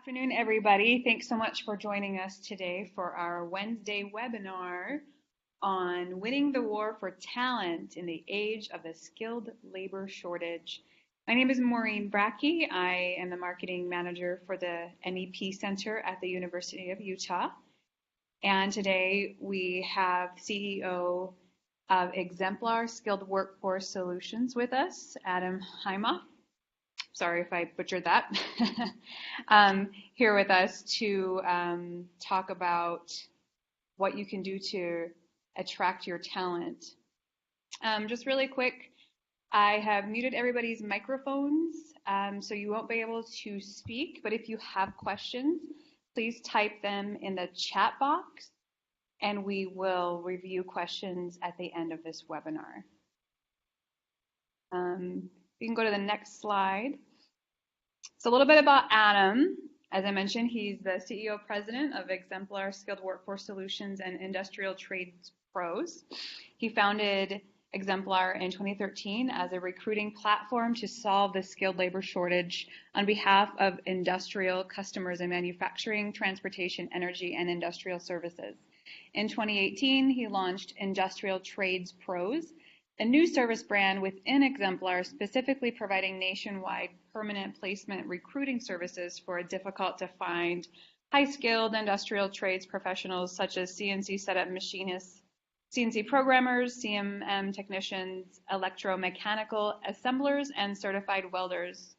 Afternoon, everybody. Thanks so much for joining us today for our Wednesday webinar on winning the war for talent in the age of the skilled labor shortage. My name is Maureen Brackey. I am the marketing manager for the MEP Center at the University of Utah. And today we have CEO of Xemplar Skilled Workforce Solutions with us, Adam Himoff. Sorry if I butchered that, here with us to talk about what you can do to attract your talent. Just really quick, I have muted everybody's microphones, so you won't be able to speak, but if you have questions, please type them in the chat box, and we will review questions at the end of this webinar. You can go to the next slide. So a little bit about Adam. As I mentioned, he's the CEO President of Xemplar Skilled Workforce Solutions and Industrial Trades Pros. He founded Xemplar in 2013 as a recruiting platform to solve the skilled labor shortage on behalf of industrial customers in manufacturing, transportation, energy, and industrial services. In 2018, he launched Industrial Trades Pros, a new service brand within Xemplar, specifically providing nationwide permanent placement recruiting services for difficult to find high-skilled industrial trades professionals such as CNC setup machinists, CNC programmers, CMM technicians, electromechanical assemblers, and certified welders.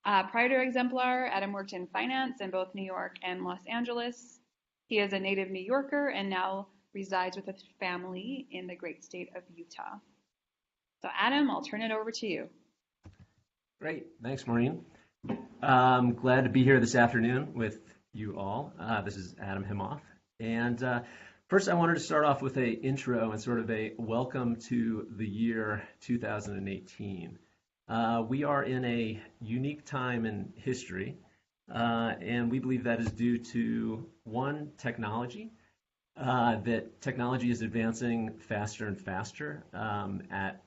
Prior to Xemplar, Adam worked in finance in both New York and Los Angeles. He is a native New Yorker and now resides with his family in the great state of Utah. So Adam, I'll turn it over to you. Great, thanks Maureen. I'm glad to be here this afternoon with you all. This is Adam Himoff. And first I wanted to start off with an intro and sort of a welcome to the year 2018. We are in a unique time in history, and we believe that is due to, one, technology. That technology is advancing faster and faster at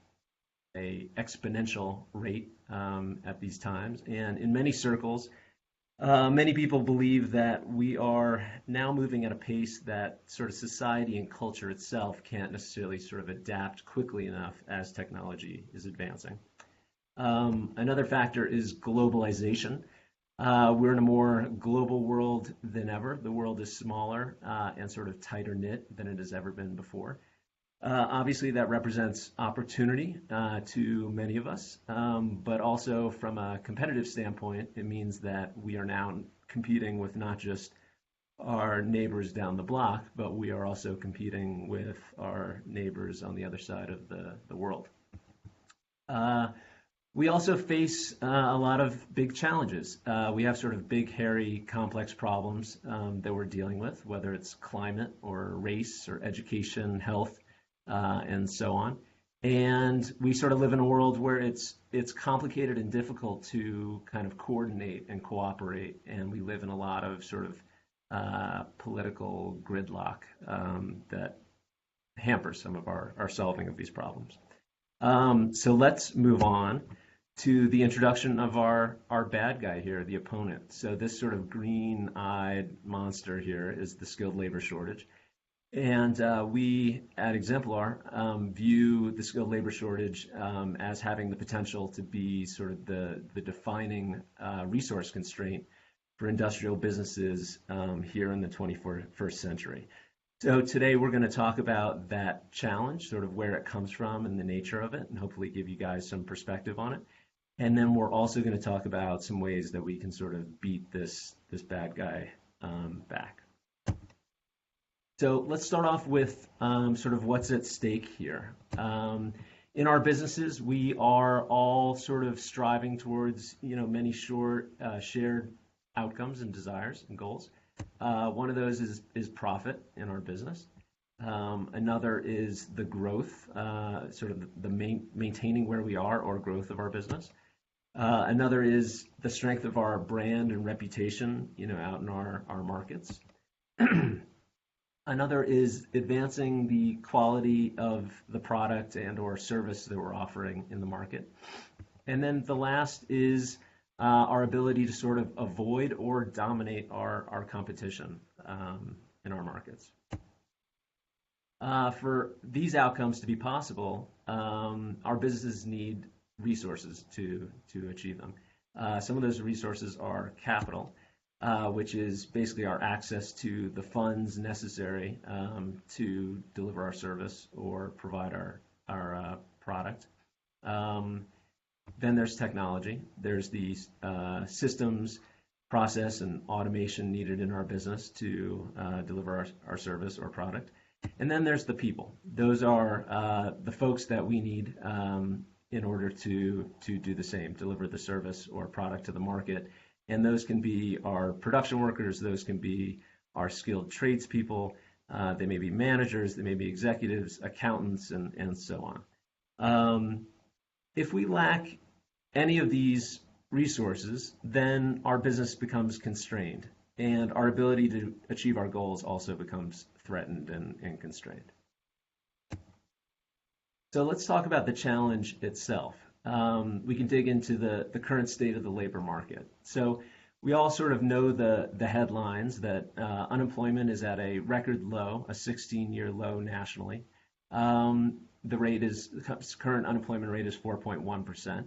an exponential rate at these times. And in many circles, many people believe that we are now moving at a pace that sort of society and culture itself can't necessarily sort of adapt quickly enough as technology is advancing. Another factor is globalization. We're in a more global world than ever. The world is smaller and sort of tighter knit than it has ever been before. Obviously, that represents opportunity to many of us, but also from a competitive standpoint, it means that we are now competing with not just our neighbors down the block, but we are also competing with our neighbors on the other side of the world. We also face a lot of big challenges. We have sort of big, hairy, complex problems that we're dealing with, whether it's climate or race or education, health, and so on. And we sort of live in a world where it's complicated and difficult to kind of coordinate and cooperate, and we live in a lot of sort of political gridlock that hampers some of our solving of these problems. So let's move on to the introduction of our bad guy here, the opponent. So this sort of green-eyed monster here is the skilled labor shortage. And we at Xemplar view the skilled labor shortage as having the potential to be sort of the defining resource constraint for industrial businesses here in the 21st century. So today we're going to talk about that challenge, sort of where it comes from and the nature of it, and hopefully give you guys some perspective on it. And then we're also going to talk about some ways that we can sort of beat this bad guy back. So let's start off with sort of what's at stake here. In our businesses, we are all sort of striving towards, many shared outcomes and desires and goals. One of those is profit in our business. Another is the growth, sort of the maintaining where we are or growth of our business. Another is the strength of our brand and reputation, out in our markets. Another is advancing the quality of the product and or service that we're offering in the market. And then the last is our ability to sort of avoid or dominate our competition in our markets. For these outcomes to be possible, our businesses need resources to achieve them. Some of those resources are capital, which is basically our access to the funds necessary to deliver our service or provide our product. Then there's technology. There's these systems, process, and automation needed in our business to deliver our service or product. And then there's the people. Those are the folks that we need in order to do the same, deliver the service or product to the market. And those can be our production workers, those can be our skilled tradespeople, they may be managers, they may be executives, accountants, and so on. If we lack any of these resources, then our business becomes constrained, and our ability to achieve our goals also becomes threatened and constrained. So let's talk about the challenge itself. We can dig into the current state of the labor market. So we all sort of know the headlines that unemployment is at a record low, a 16-year low nationally. The current unemployment rate is 4.1%.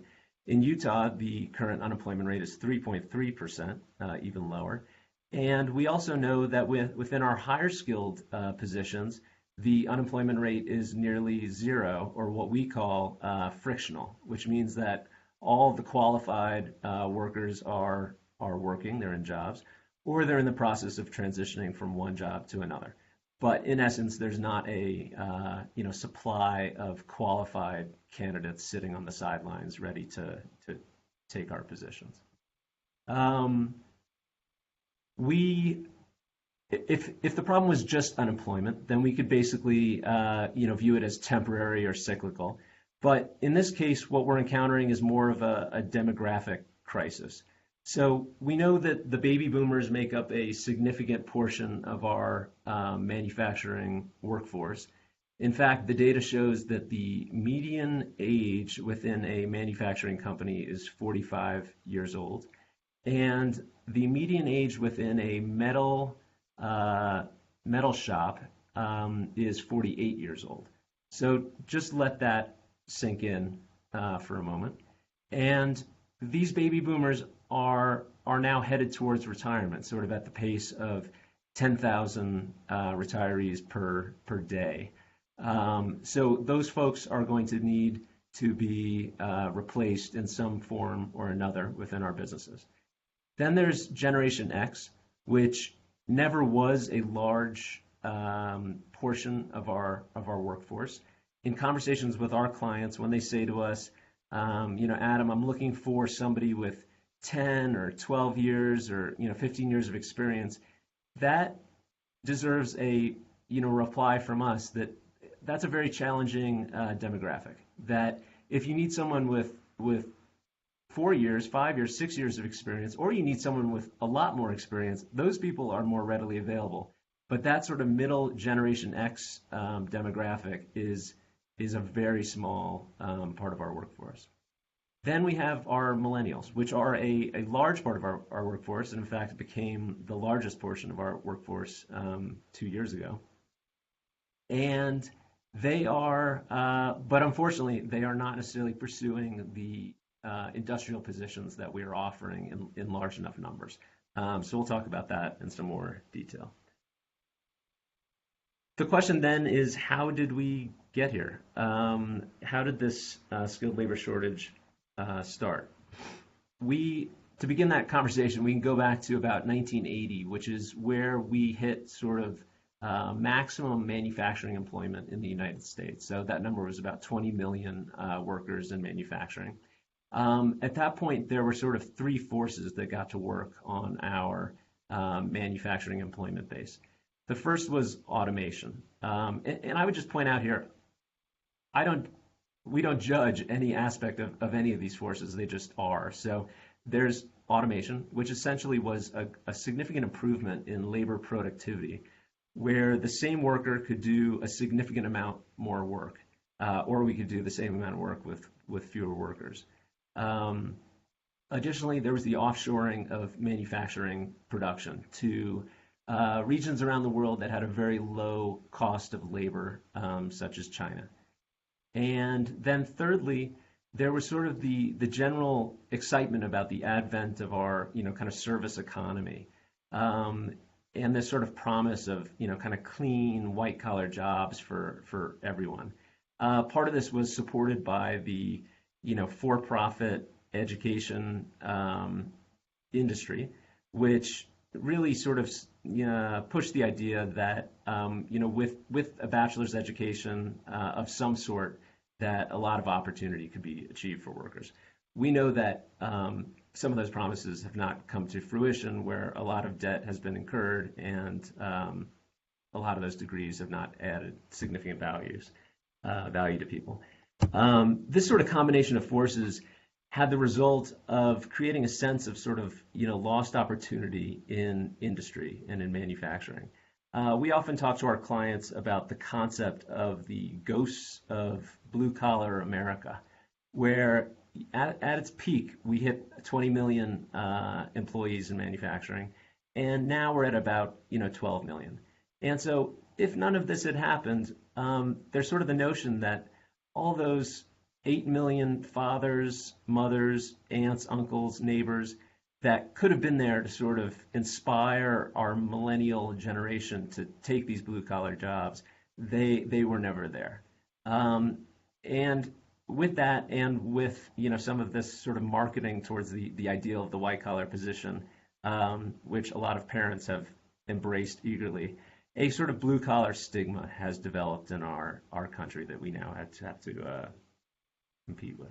In Utah, the current unemployment rate is 3.3%, even lower. And we also know that within our higher skilled positions, the unemployment rate is nearly zero, or what we call frictional, which means that all the qualified workers are working, they're in jobs, or they're in the process of transitioning from one job to another. But in essence, there's not a supply of qualified candidates sitting on the sidelines ready to take our positions. If the problem was just unemployment, then we could basically view it as temporary or cyclical. But in this case, what we're encountering is more of a demographic crisis. So we know that the baby boomers make up a significant portion of our manufacturing workforce. In fact, the data shows that the median age within a manufacturing company is 45 years old, and the median age within a metal shop is 48 years old. So just let that sink in for a moment. And these baby boomers are now headed towards retirement, sort of at the pace of 10,000 retirees per day. So those folks are going to need to be replaced in some form or another within our businesses. Then there's Generation X, which never was a large portion of our workforce. In conversations with our clients, when they say to us, Adam, I'm looking for somebody with 10 or 12 years or 15 years of experience, that deserves a reply from us that that's a very challenging demographic. That if you need someone with 4 years, 5 years, 6 years of experience, or you need someone with a lot more experience, those people are more readily available. But that sort of middle Generation X demographic is a very small part of our workforce. Then we have our millennials, which are a large part of our workforce, and in fact became the largest portion of our workforce 2 years ago. And they are, but unfortunately, they are not necessarily pursuing the industrial positions that we are offering in large enough numbers. So we'll talk about that in some more detail. The question then is, how did we get here? How did this skilled labor shortage start? To begin that conversation, we can go back to about 1980, which is where we hit sort of maximum manufacturing employment in the United States. So that number was about 20 million workers in manufacturing. At that point, there were sort of three forces that got to work on our manufacturing employment base. The first was automation. And I would just point out here, we don't judge any aspect of any of these forces, they just are. So there's automation, which essentially was a significant improvement in labor productivity, where the same worker could do a significant amount more work, or we could do the same amount of work with fewer workers. Additionally, there was the offshoring of manufacturing production to regions around the world that had a very low cost of labor, such as China. And then thirdly, there was sort of the general excitement about the advent of our, kind of service economy. And this sort of promise of, kind of clean, white-collar jobs for everyone. Part of this was supported by the, for-profit education industry, which really sort of pushed the idea that, with a bachelor's education of some sort, that a lot of opportunity could be achieved for workers. We know that some of those promises have not come to fruition, where a lot of debt has been incurred and a lot of those degrees have not added significant value to people. This sort of combination of forces had the result of creating a sense of sort of, lost opportunity in industry and in manufacturing. We often talk to our clients about the concept of the ghosts of blue-collar America, where at its peak, we hit 20 million employees in manufacturing, and now we're at about 12 million. And so if none of this had happened, there's sort of the notion that all those 8 million fathers, mothers, aunts, uncles, neighbors that could have been there to sort of inspire our millennial generation to take these blue-collar jobs, they were never there. And with that, and with some of this sort of marketing towards the ideal of the white-collar position, which a lot of parents have embraced eagerly, a sort of blue-collar stigma has developed in our country that we now have to compete with.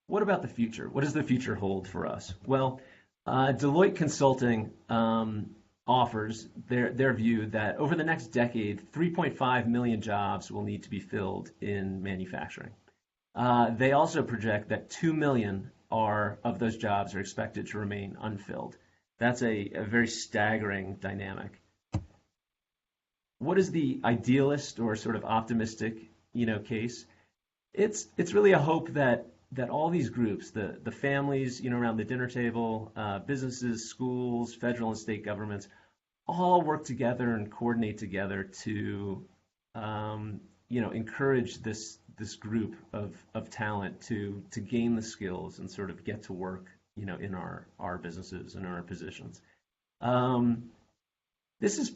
What about the future? What does the future hold for us? Well, Deloitte Consulting offers their view that over the next decade, 3.5 million jobs will need to be filled in manufacturing. They also project that 2 million of those jobs are expected to remain unfilled. That's a very staggering dynamic. What is the idealist or sort of optimistic, case? It's really a hope that all these groups, the families, around the dinner table, businesses, schools, federal and state governments, all work together and coordinate together to, encourage this group of talent to gain the skills and sort of get to work, in our businesses and our positions. This is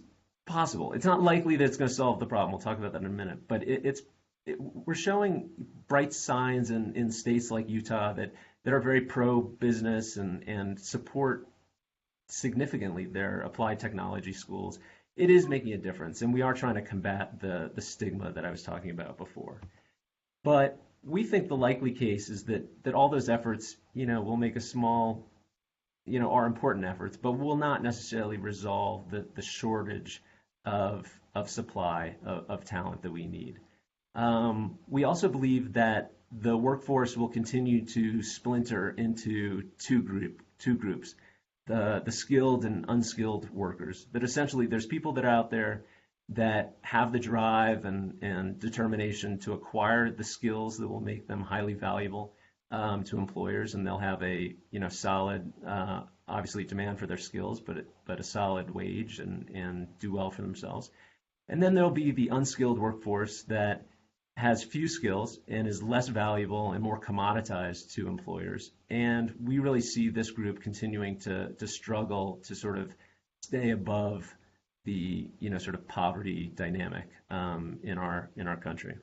possible. It's not likely that it's going to solve the problem. We'll talk about that in a minute. But we're showing bright signs in states like Utah that are very pro-business and support significantly their applied technology schools. It is making a difference, and we are trying to combat the stigma that I was talking about before. But we think the likely case is that all those efforts, will make a small, are important efforts, but will not necessarily resolve the shortage of supply of talent that we need. We also believe that the workforce will continue to splinter into two groups, the skilled and unskilled workers. That essentially there's people that are out there that have the drive and determination to acquire the skills that will make them highly valuable to employers, and they'll have a solid, obviously demand for their skills, but a solid wage and do well for themselves. And then there'll be the unskilled workforce that has few skills and is less valuable and more commoditized to employers. And we really see this group continuing to struggle to sort of stay above the sort of poverty dynamic in our country.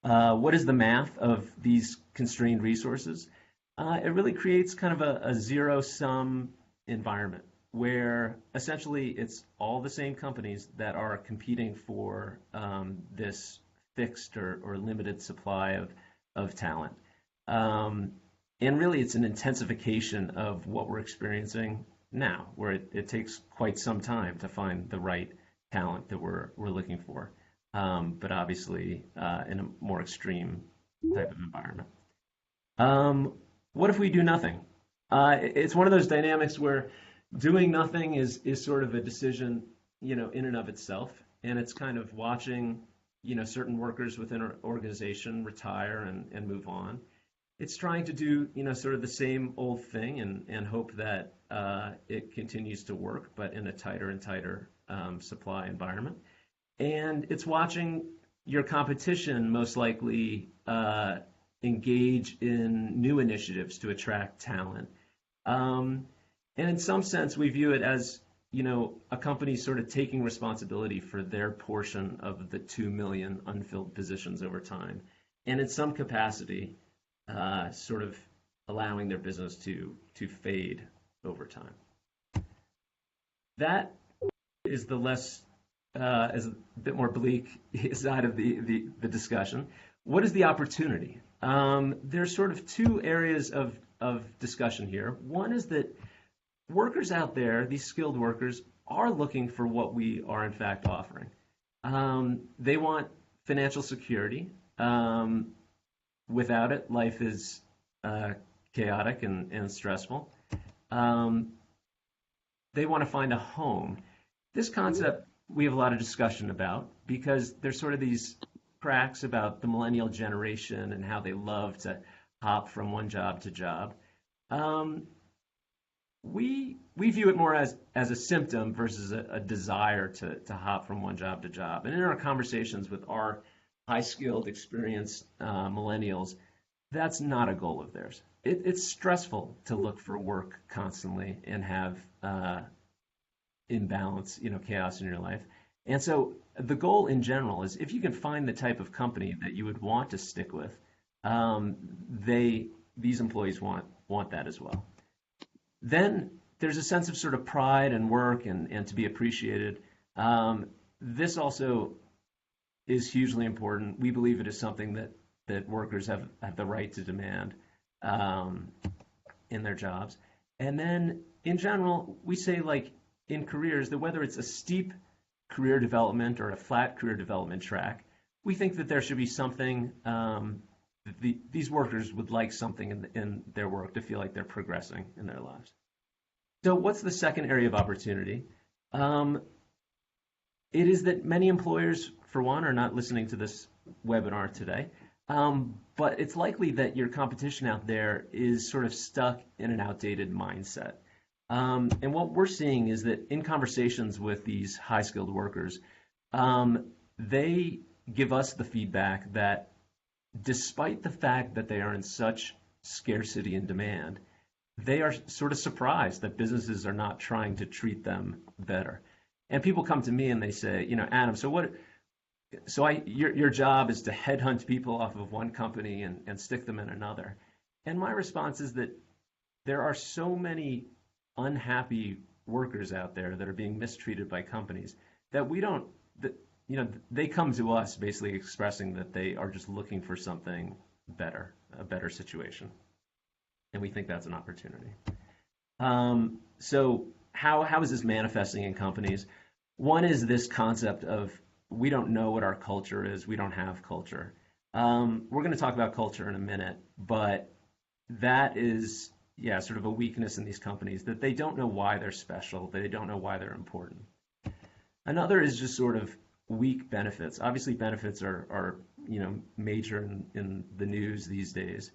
What is the math of these constrained resources? It really creates kind of a zero-sum environment where essentially it's all the same companies that are competing for this fixed or limited supply of talent. And really it's an intensification of what we're experiencing now, where it takes quite some time to find the right talent that we're looking for, but obviously in a more extreme type of environment. What if we do nothing? It's one of those dynamics where doing nothing is sort of a decision, in and of itself, and it's kind of watching, certain workers within our organization retire and move on. it's trying to do, sort of the same old thing and hope that it continues to work, but in a tighter and tighter supply environment. And it's watching your competition most likely engage in new initiatives to attract talent. And in some sense, we view it as, a company sort of taking responsibility for their portion of the 2 million unfilled positions over time. And in some capacity, sort of allowing their business to fade over time. That is the less, is a bit more bleak side of the discussion. What is the opportunity? There's sort of two areas of discussion here. One is that workers out there, these skilled workers, are looking for what we are in fact offering. They want financial security. Without it, life is chaotic and stressful. They want to find a home. This concept we have a lot of discussion about because there's sort of these cracks about the millennial generation and how they love to hop from one job to job. We view it more as a symptom versus a desire to hop from one job to job. And in our conversations with our high-skilled, experienced millennials, that's not a goal of theirs. It's stressful to look for work constantly and have imbalance, chaos in your life. And so the goal in general is if you can find the type of company that you would want to stick with, these employees want that as well. Then there's a sense of sort of pride and work and to be appreciated. This also is hugely important. We believe it is something that workers have the right to demand in their jobs. And then in general, we say like in careers that whether it's a steep career development or a flat career development track, we think that there should be something, these workers would like something in their work to feel like they're progressing in their lives. So what's the second area of opportunity? It is that many employers, for one, are not listening to this webinar today, but it's likely that your competition out there is sort of stuck in an outdated mindset. And what we're seeing is that in conversations with these high-skilled workers, they give us the feedback that despite the fact that they are in such scarcity and demand, they are sort of surprised that businesses are not trying to treat them better. And people come to me and they say, Adam, your job is to headhunt people off of one company and stick them in another. And my response is that there are so many unhappy workers out there that are being mistreated by companies that they come to us basically expressing that they are just looking for something better, a better situation. And we think that's an opportunity. So how is this manifesting in companies? One is this concept of we don't know what our culture is. We don't have culture. We're going to talk about culture in a minute, but that is, sort of a weakness in these companies that they don't know why they're special. They don't know why they're important. Another is just sort of weak benefits. Obviously, benefits are major in the news these days.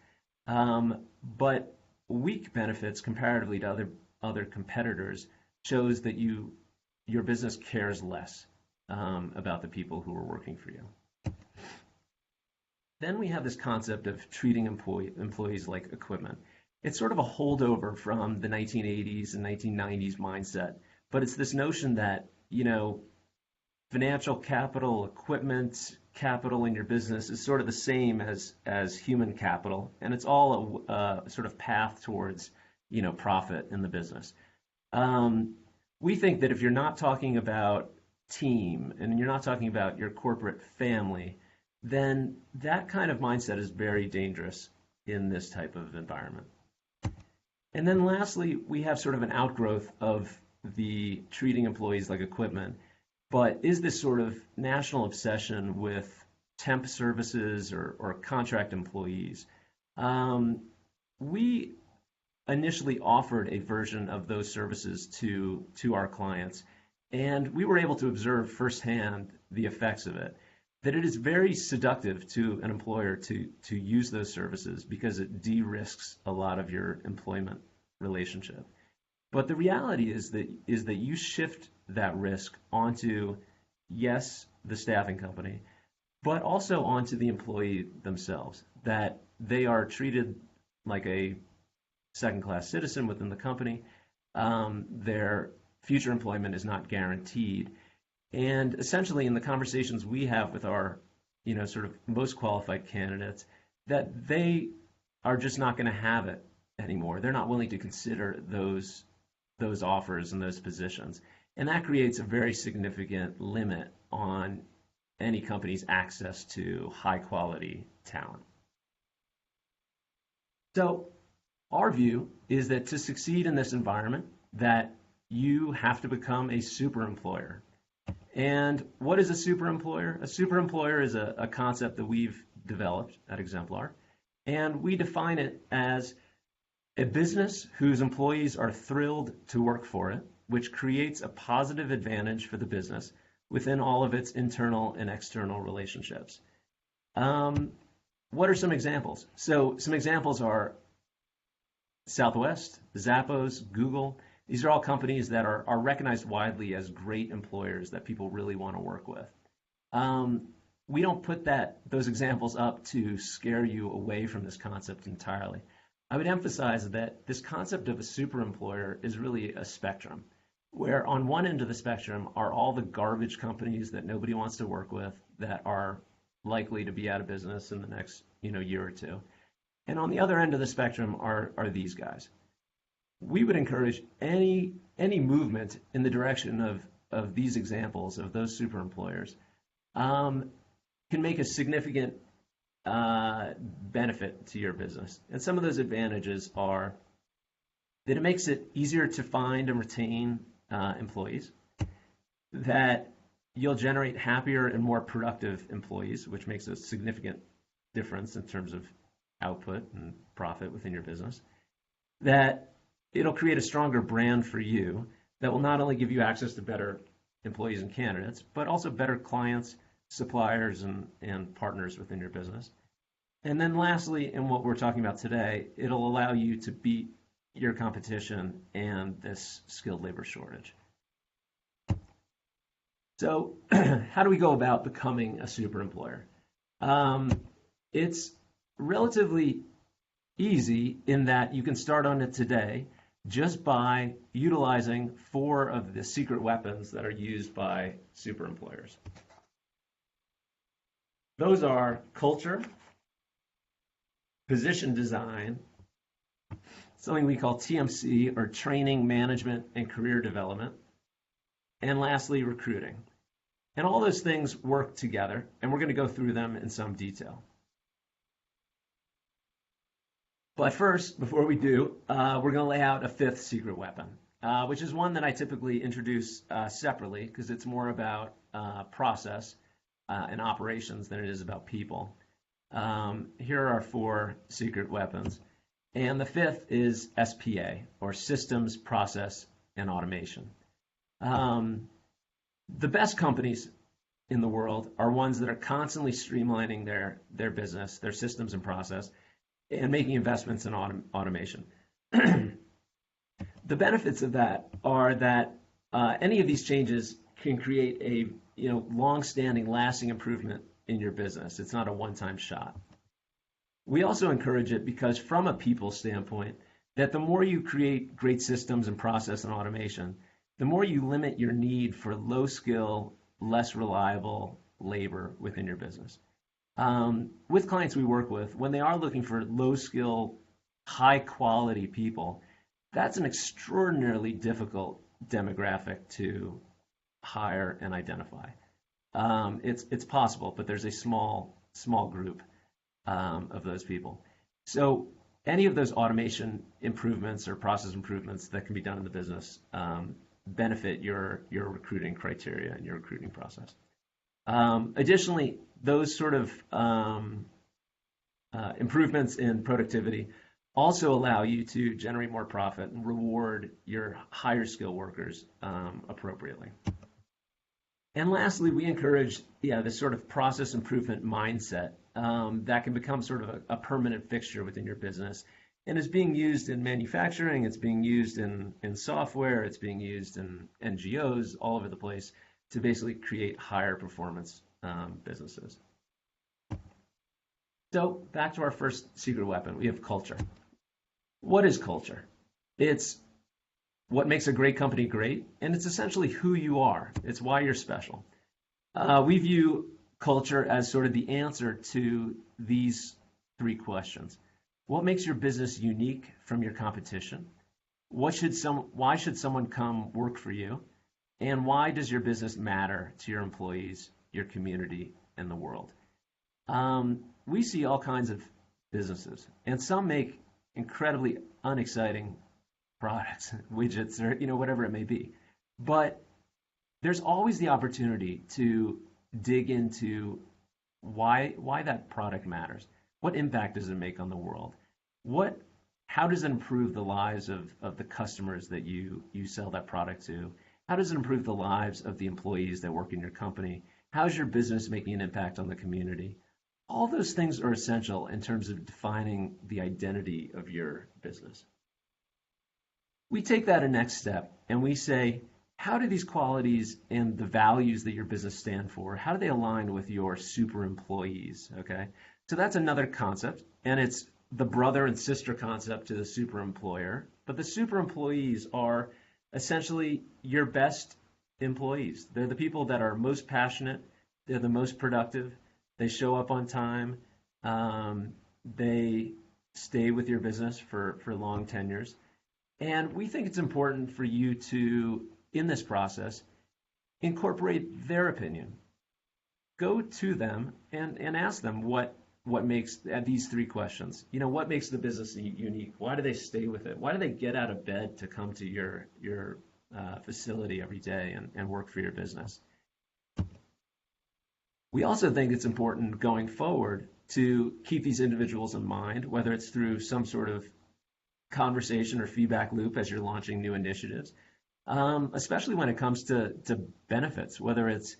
But weak benefits comparatively to other competitors shows that your business cares less about the people who are working for you. Then we have this concept of treating employees like equipment. It's sort of a holdover from the 1980s and 1990s mindset, but it's this notion that, financial capital, equipment, capital in your business is sort of the same as human capital, and it's all a sort of path towards, profit in the business. We think that if you're not talking about team and you're not talking about your corporate family, then that kind of mindset is very dangerous in this type of environment. And then lastly, we have sort of an outgrowth of the treating employees like equipment, but is this sort of national obsession with temp services or contract employees. We initially offered a version of those services to our clients, and we were able to observe firsthand the effects of it. that it is very seductive to an employer to use those services because it de-risks a lot of your employment relationship. But the reality is that you shift that risk onto, yes, the staffing company, but also onto the employee themselves, that they are treated like a second-class citizen within the company. Their future employment is not guaranteed. And essentially, in the conversations we have with our, sort of most qualified candidates, that they are just not going to have it anymore. They're not willing to consider those offers and those positions. And that creates a very significant limit on any company's access to high quality talent. So our view is that to succeed in this environment, that you have to become a super employer. And what is a super employer? A super employer is a concept that we've developed at Xemplar, and we define it as a business whose employees are thrilled to work for it, which creates a positive advantage for the business within all of its internal and external relationships. What are some examples? So some examples are Southwest, Zappos, Google. These are all companies that are recognized widely as great employers that people really want to work with. We don't put those examples up to scare you away from this concept entirely. I would emphasize that this concept of a super employer is really a spectrum, where on one end of the spectrum are all the garbage companies that nobody wants to work with that are likely to be out of business in the next year or two. And on the other end of the spectrum are these guys. We would encourage any movement in the direction of these examples of those super employers can make a significant benefit to your business. And some of those advantages are that it makes it easier to find and retain employees, that you'll generate happier and more productive employees, which makes a significant difference in terms of output and profit within your business, that it'll create a stronger brand for you that will not only give you access to better employees and candidates, but also better clients, suppliers, and partners within your business. And then lastly, in what we're talking about today, it'll allow you to beat your competition and this skilled labor shortage. So how do we go about becoming a super employer? It's relatively easy in that you can start on it today just by utilizing 4 of the secret weapons that are used by super employers. Those are culture, position design, something we call TMC, or training, management, and career development, and lastly, recruiting. And all those things work together, and we're going to go through them in some detail. But first, before we do, we're going to lay out a 5th secret weapon, which is one that I typically introduce separately because it's more about process and operations than it is about people. Here are our 4 secret weapons. And the 5th is SPA, or Systems, Process, and Automation. The best companies in the world are ones that are constantly streamlining their business, their systems and process, and making investments in automation. The benefits of that are that any of these changes can create a long-standing, lasting improvement in your business. It's not a one-time shot. We also encourage it because from a people standpoint, that the more you create great systems and process and automation, the more you limit your need for low-skill, less reliable labor within your business. With clients we work with, when they are looking for low-skill, high-quality people, that's an extraordinarily difficult demographic to hire and identify. It's possible, but there's a small group of those people. So any of those automation improvements or process improvements that can be done in the business benefit your recruiting criteria and your recruiting process. Additionally, those sort of improvements in productivity also allow you to generate more profit and reward your higher skill workers appropriately. And lastly, we encourage, this sort of process improvement mindset that can become sort of a permanent fixture within your business. And it's being used in manufacturing, it's being used in software, it's being used in NGOs all over the place to basically create higher performance businesses. So back to our first secret weapon, we have culture. What is culture? It's what makes a great company great, and it's essentially who you are. It's why you're special. We view culture as sort of the answer to these three questions. What makes your business unique from your competition? Why should someone come work for you? And why does your business matter to your employees, your community, and the world? We see all kinds of businesses, and some make incredibly unexciting products, widgets, or whatever it may be. But there's always the opportunity to dig into why that product matters. What impact does it make on the world? How does it improve the lives of the customers that you sell that product to? How does it improve the lives of the employees that work in your company? How is your business making an impact on the community? All those things are essential in terms of defining the identity of your business. We take that a next step and we say, how do these qualities and the values that your business stand for, how do they align with your super employees? Okay, so that's another concept, and it's the brother and sister concept to the super employer. But the super employees are essentially your best employees. They're the people that are most passionate, they're the most productive, they show up on time, they stay with your business for long tenures. And we think it's important for you to, in this process, incorporate their opinion. Go to them and ask them what makes these three questions. What makes the business unique? Why do they stay with it? Why do they get out of bed to come to your facility every day and work for your business? We also think it's important going forward to keep these individuals in mind, whether it's through some sort of conversation or feedback loop as you're launching new initiatives, especially when it comes to benefits, whether it's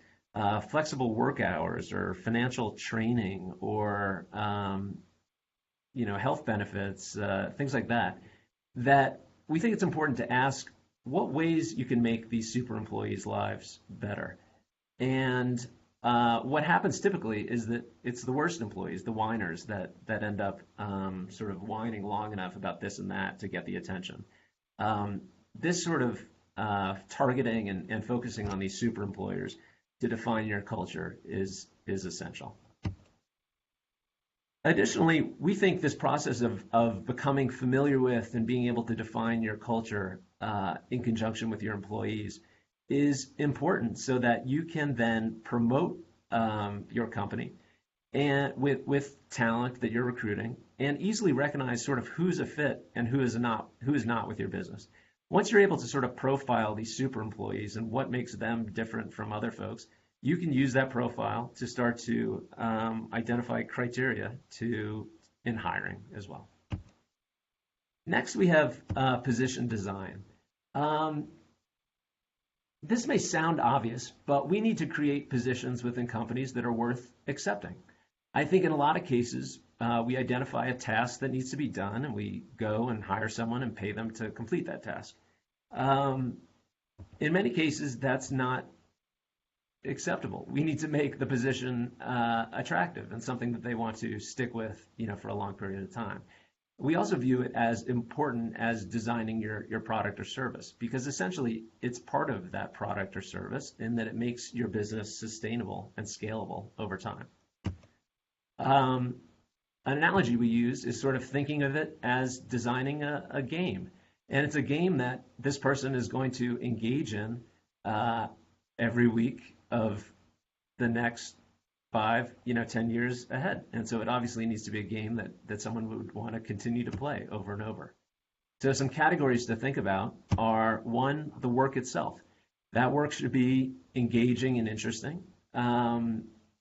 flexible work hours or financial training or health benefits, things like that we think it's important to ask what ways you can make these super employees' lives better. And what happens typically is that it's the worst employees, the whiners, that end up sort of whining long enough about this and that to get the attention. This sort of targeting and focusing on these super employers to define your culture is essential. Additionally, we think this process of becoming familiar with and being able to define your culture in conjunction with your employees is important so that you can then promote your company and with talent that you're recruiting and easily recognize sort of who's a fit and who is not with your business. Once you're able to sort of profile these super employees and what makes them different from other folks, you can use that profile to start to identify criteria in hiring as well. Next, we have position design. This may sound obvious, but we need to create positions within companies that are worth accepting. I think in a lot of cases, we identify a task that needs to be done, and we go and hire someone and pay them to complete that task. In many cases, that's not acceptable. We need to make the position attractive and something that they want to stick with, for a long period of time. We also view it as important as designing your product or service, because essentially it's part of that product or service in that it makes your business sustainable and scalable over time. An analogy we use is sort of thinking of it as designing a game. And it's a game that this person is going to engage in every week of the next 5, 10 years ahead. And so it obviously needs to be a game that someone would want to continue to play over and over. So some categories to think about are, 1, the work itself. That work should be engaging and interesting.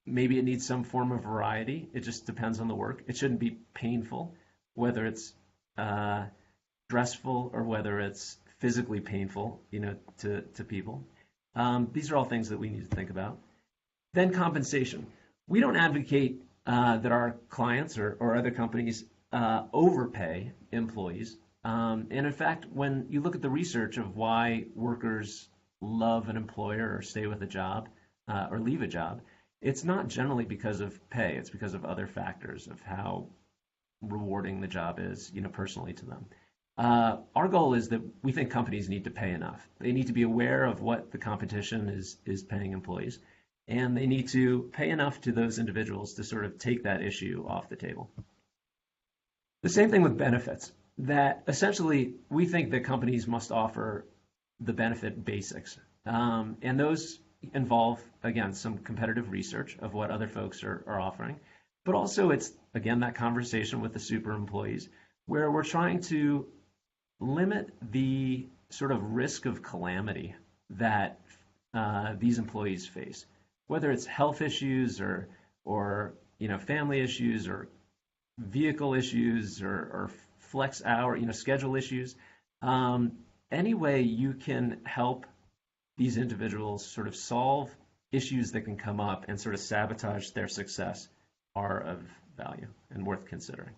Maybe it needs some form of variety. It just depends on the work. It shouldn't be painful, whether it's stressful or whether it's physically painful, to people. These are all things that we need to think about. Then compensation. We don't advocate that our clients or other companies overpay employees. And in fact, when you look at the research of why workers love an employer or stay with a job or leave a job, it's not generally because of pay. It's because of other factors of how rewarding the job is, personally to them. Our goal is that we think companies need to pay enough. They need to be aware of what the competition is paying employees, and they need to pay enough to those individuals to sort of take that issue off the table. The same thing with benefits, that essentially we think that companies must offer the benefit basics. And those involve, again, some competitive research of what other folks are offering. But also it's, again, that conversation with the super employees where we're trying to limit the sort of risk of calamity that these employees face, whether it's health issues or family issues or vehicle issues or flex hour, schedule issues. Any way you can help these individuals sort of solve issues that can come up and sort of sabotage their success are of value and worth considering.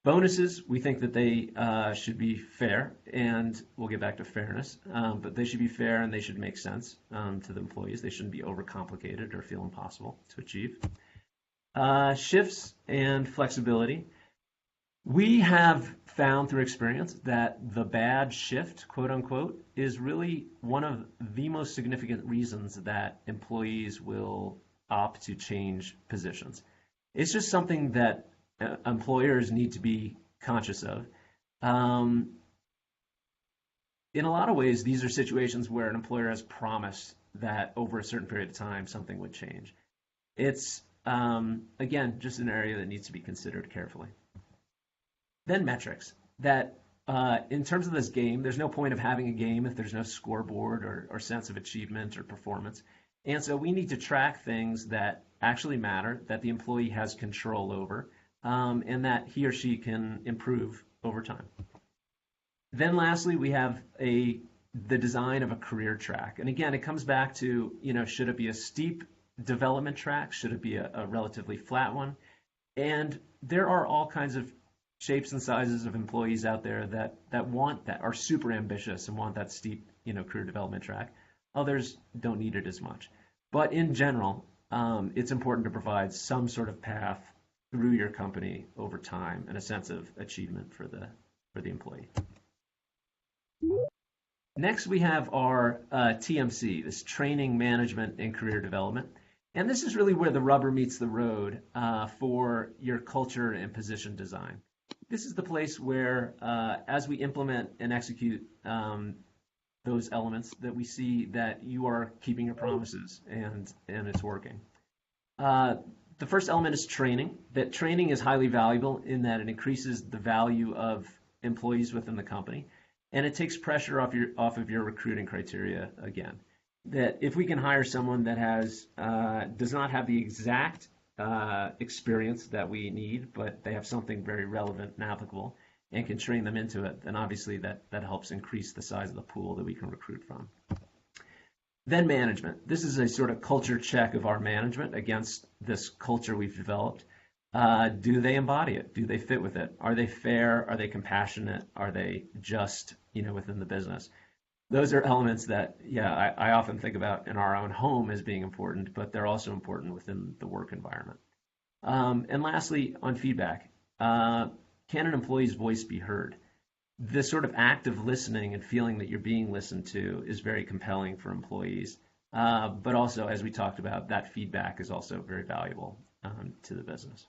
Bonuses, we think that they should be fair, and we'll get back to fairness, but they should be fair and they should make sense to the employees. They shouldn't be overcomplicated or feel impossible to achieve. Shifts and flexibility. We have found through experience that the bad shift, quote unquote, is really one of the most significant reasons that employees will opt to change positions. It's just something that employers need to be conscious of. In a lot of ways, these are situations where an employer has promised that over a certain period of time, something would change. It's, again, just an area that needs to be considered carefully. Then metrics. That in terms of this game, there's no point of having a game if there's no scoreboard or sense of achievement or performance. And so we need to track things that actually matter, that the employee has control over, and that he or she can improve over time. Then lastly, we have the design of a career track. And again, it comes back to, should it be a steep development track? Should it be a relatively flat one? And there are all kinds of shapes and sizes of employees out there that want that, are super ambitious and want that steep, career development track. Others don't need it as much. But in general, it's important to provide some sort of path through your company over time and a sense of achievement for the employee. Next, we have our TMC, this training, management, and career development. And this is really where the rubber meets the road for your culture and position design. This is the place where, as we implement and execute those elements, that we see that you are keeping your promises and it's working. The first element is training. That training is highly valuable in that it increases the value of employees within the company, and it takes pressure off of your recruiting criteria again. That if we can hire someone that does not have the exact experience that we need, but they have something very relevant and applicable and can train them into it, then obviously that helps increase the size of the pool that we can recruit from. Then management. This is a sort of culture check of our management against this culture we've developed. Do they embody it? Do they fit with it? Are they fair? Are they compassionate? Are they just, within the business? Those are elements that, I often think about in our own home as being important, but they're also important within the work environment. And lastly, on feedback, can an employee's voice be heard? This sort of act of listening and feeling that you're being listened to is very compelling for employees. But also, as we talked about, that feedback is also very valuable to the business.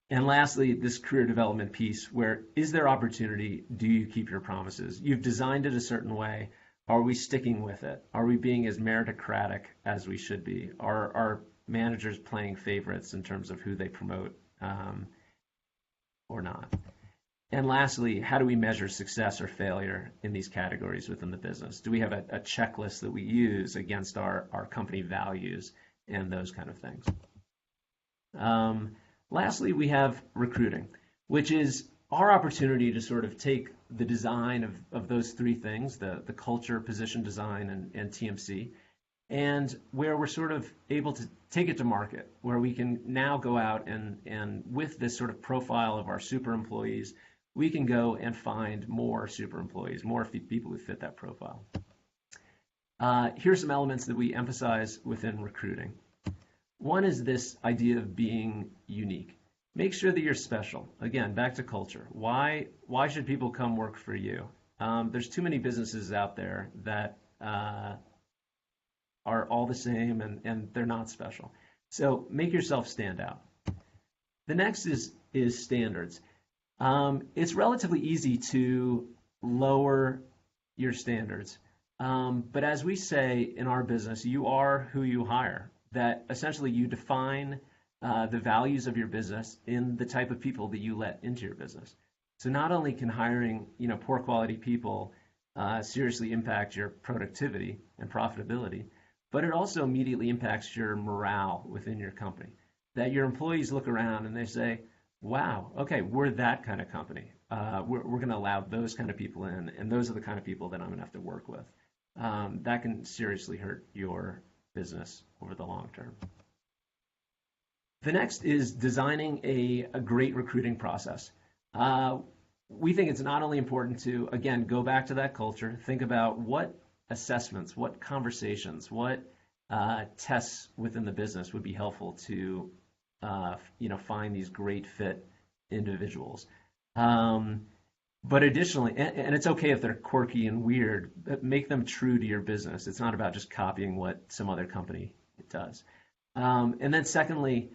And lastly, this career development piece, where is there opportunity? Do you keep your promises? You've designed it a certain way. Are we sticking with it? Are we being as meritocratic as we should be? Are our managers playing favorites in terms of who they promote or not? And lastly, how do we measure success or failure in these categories within the business? Do we have a checklist that we use against our company values and those kind of things? Lastly, we have recruiting, which is our opportunity to sort of take the design of those three things, the culture, position design, and TMC, and where we're sort of able to take it to market, where we can now go out and with this sort of profile of our super employees, we can go and find more super employees, more people who fit that profile. Here's some elements that we emphasize within recruiting. One is this idea of being unique. Make sure that you're special. Again, back to culture. Why should people come work for you? There's too many businesses out there that are all the same and they're not special. So make yourself stand out. The next is standards. It's relatively easy to lower your standards. But as we say in our business, you are who you hire. That essentially you define the values of your business in the type of people that you let into your business. So not only can hiring, poor quality people seriously impact your productivity and profitability, but it also immediately impacts your morale within your company. That your employees look around and they say, wow, okay, we're that kind of company. We're going to allow those kind of people in, and those are the kind of people that I'm going to have to work with. That can seriously hurt your business over the long term. The next is designing a great recruiting process. We think it's not only important to, again, go back to that culture, think about what assessments, what conversations, what tests within the business would be helpful to, find these great fit individuals. But additionally, and it's okay if they're quirky and weird, but make them true to your business. It's not about just copying what some other company does. And then secondly,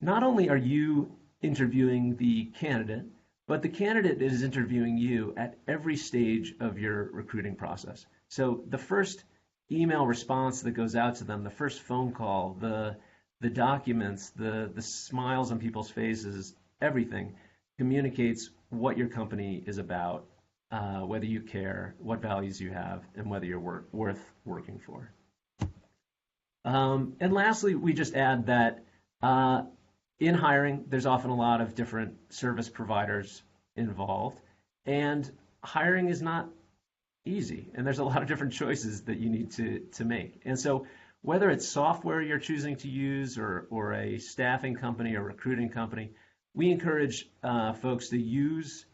not only are you interviewing the candidate, but the candidate is interviewing you at every stage of your recruiting process. So the first email response that goes out to them, the first phone call, the documents, the smiles on people's faces, everything communicates what your company is about, whether you care, what values you have, and whether you're worth working for. And lastly, we just add that in hiring, there's often a lot of different service providers involved, and hiring is not easy, and there's a lot of different choices that you need to make. And so whether it's software you're choosing to use or a staffing company or recruiting company, we encourage folks to use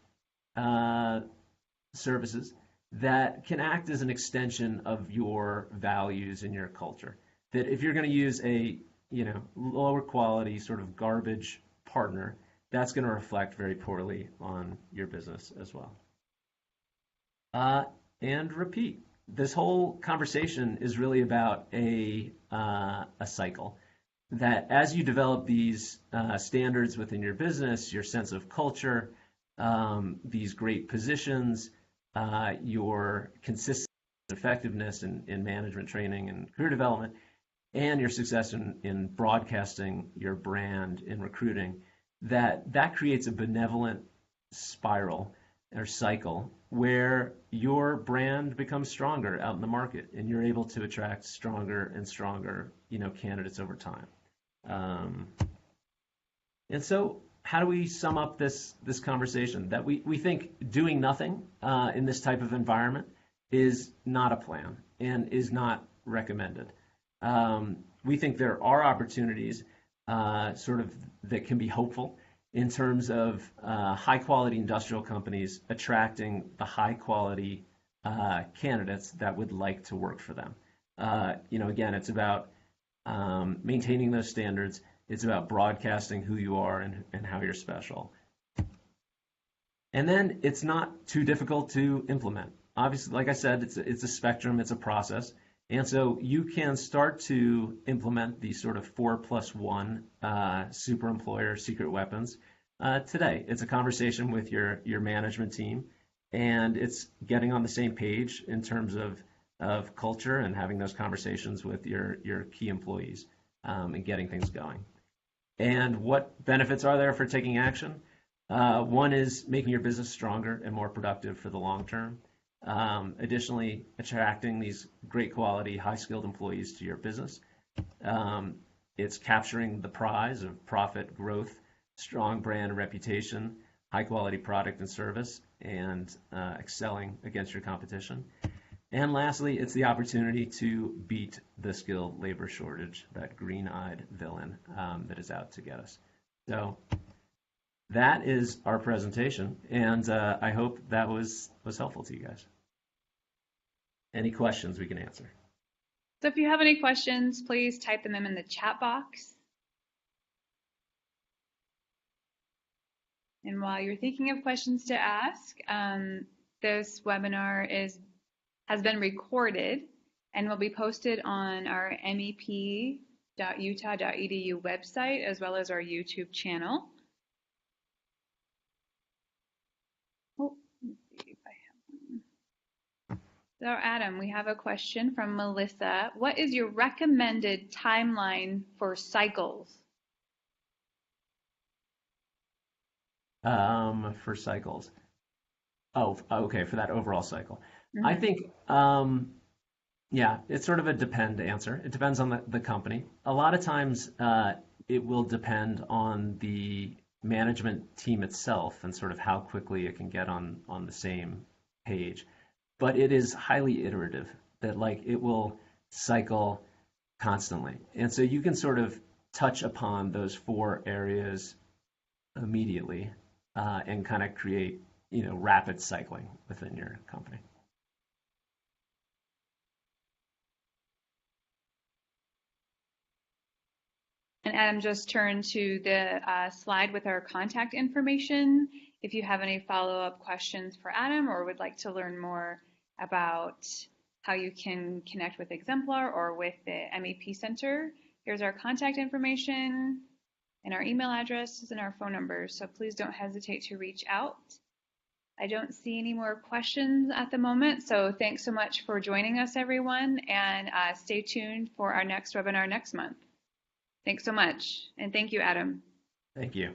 services that can act as an extension of your values and your culture. That if you're going to use a lower quality sort of garbage partner, that's going to reflect very poorly on your business as well. And repeat. This whole conversation is really about a cycle. That as you develop these standards within your business, your sense of culture, these great positions, your consistent effectiveness in management training and career development, and your success in broadcasting your brand in recruiting, that creates a benevolent spiral or cycle where your brand becomes stronger out in the market and you're able to attract stronger and stronger candidates over time. And so how do we sum up this conversation? That we think doing nothing in this type of environment is not a plan and is not recommended. We think there are opportunities sort of that can be hopeful in terms of high-quality industrial companies attracting the high-quality candidates that would like to work for them. Again, it's about maintaining those standards. It's about broadcasting who you are and how you're special. And then it's not too difficult to implement. Obviously, like I said, it's a spectrum, it's a process. And so you can start to implement these sort of 4+1 Superemployer secret weapons today. It's a conversation with your management team, and it's getting on the same page in terms of culture and having those conversations with your key employees and getting things going. And what benefits are there for taking action? One is making your business stronger and more productive for the long term. Additionally, attracting these great quality, high-skilled employees to your business. It's capturing the prize of profit, growth, strong brand reputation, high quality product and service and excelling against your competition. And lastly, it's the opportunity to beat the skilled labor shortage, that green-eyed villain that is out to get us. So that is our presentation, and I hope that was helpful to you guys. Any questions we can answer? So if you have any questions, please type them in the chat box. And while you're thinking of questions to ask, this webinar has been recorded and will be posted on our mep.utah.edu website as well as our YouTube channel. Oh, let's see if I have one. So Adam, we have a question from Melissa. What is your recommended timeline for cycles? For cycles. Oh, okay, for that overall cycle. Mm-hmm. I think, yeah, it's sort of a depend answer. It depends on the company. A lot of times it will depend on the management team itself and sort of how quickly it can get on the same page. But it is highly iterative, that like it will cycle constantly. And so you can sort of touch upon those 4 areas immediately and kind of create, rapid cycling within your company. And Adam just turned to the slide with our contact information. If you have any follow-up questions for Adam or would like to learn more about how you can connect with Xemplar or with the MEP Center, here's our contact information and our email addresses and our phone numbers. So please don't hesitate to reach out. I don't see any more questions at the moment. So thanks so much for joining us, everyone, and stay tuned for our next webinar next month. Thanks so much. And thank you, Adam. Thank you.